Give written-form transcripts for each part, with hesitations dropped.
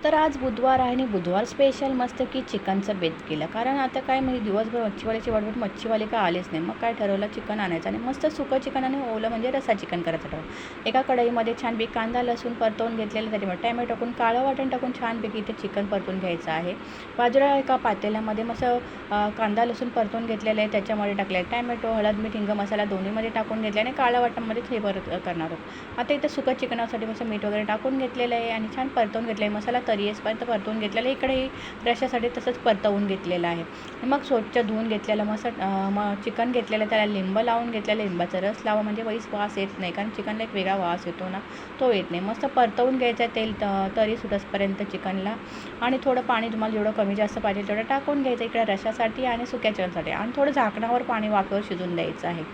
तर आज बुधवार आहे आणि बुधवार स्पेशल मस्त की चिकनचं बेत केलं. कारण आता काय म्हणजे दिवसभर मच्छीवाल्याची वाट मच्छीवाले का आलेच नाही. मग काय ठरवलं, चिकन आणायचं आणि मस्त सुकं चिकन आणि ओलं म्हणजे रस्सा चिकन करायचं ठरवलं. एका कढईमध्ये छानपैकी कांदा लसूण परतवून घेतलेलं, त्याच्यामध्ये टॅमॅटो टाकून काळं वाटण टाकून छानपैकी इथे चिकन परतून घ्यायचं आहे. बाजूला एका पातेल्यामध्ये मस्त कांदा लसूण परतवून घेतलेलं आहे, त्याच्यामध्ये टाकले आहे टॅमॅटो, हळद, मीठ, हिंग मसाला दोन्हीमध्ये टाकून घेतले आणि काळं वाटणमध्ये हे करणार आहोत. आता इथं सुकं चिकनासाठी मस्त मीठ वगैरे टाकून घेतलेलं आहे आणि छान परतवून घेतलं आहे. मसाला तरी येईपर्यंत परतवून घेतलेलं आहे. इकडेही रश्श्यासाठी तसंच परतवून घेतलेलं आहे. मग स्वच्छ धुवून घेतलेलं मस्त चिकन घेतलेलं, त्याला लिंब लावून घेतलेलं. लिंबाचा रस लावा म्हणजे वास येत नाही, कारण चिकनला एक वेगळा वास येतो ना, तो येत नाही. मस्त परतवून घ्यायचं आहे तेल तरी सुटसपर्यंत चिकनला आणि थोडं पाणी तुम्हाला जेवढं कमी जास्त पाहिजे तेवढं टाकून घ्यायचं इकडे रश्श्यासाठी आणि सुक्या चिकनसाठी आणि थोडं झाकणावर पाणी वाफेवर शिजून द्यायचं आहे.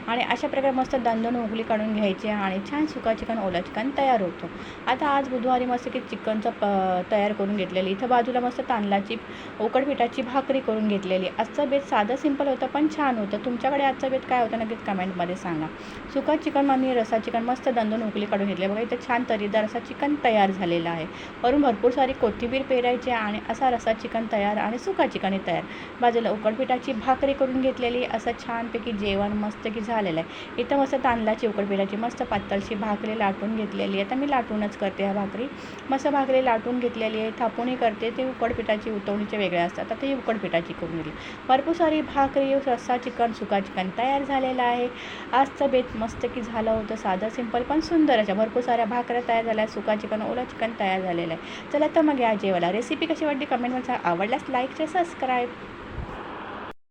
आणि अशा प्रकारे मस्त दोन उकळी काढून घ्यायची आणि छान सुका चिकन ओला चिकन तयार होतो. आता आज बुधवारी मस्त की चिकनचं तयार करून घेतलेली. इथं बाजूला मस्त तांदळाची उकडपिठाची भाकरी करून घेतलेली. आजचं बेत साधं सिंपल होतं पण छान होतं. तुमच्याकडे आजचं बेत काय होतं नक्कीच कमेंटमध्ये सांगा. सुका चिकन आणि रस्सा चिकन मस्त दोन उकळी काढून घेतले. बघा इथं छान तरीदार असा चिकन तयार झालेला आहे. वरून भरपूर सारी कोथिंबीर पेरायची आणि असा रस्सा चिकन तयार आणि सुका चिकनही तयार. बाजूला उकडपिठाची भाकरी करून घेतलेली. असं छानपैकी जेवण मस्त की झालेलं आहे. इथं मस्त तांदळाची उकडपिठाची मस्त पातळशी भाकरी लाटून घेतलेली. आता मी लाटूनच करते ह्या भाकरी. मस्त भाकरी लाटून घेतलेली आहे. थापूनही करते. ते उकडपिठाची उतवणीचे वेगळे असतात. आता ही उकडपिठाची करून घेतली. भरपूर सारी भाकरी, रस्सा चिकन, सुका चिकन तयार झालेलं आहे. आजचं बेत मस्त की झालं होतं. साधं सिंपल पण सुंदर अशा भरपूर साऱ्या भाकऱ्या तयार झाल्या. सुका चिकन, ओला चिकन तयार झालेलं आहे. चला तर मग या जेवायला. रेसिपी कशी वाटली कमेंटमध्ये आवडल्यास लाईक, शेअर, सबस्क्राईब.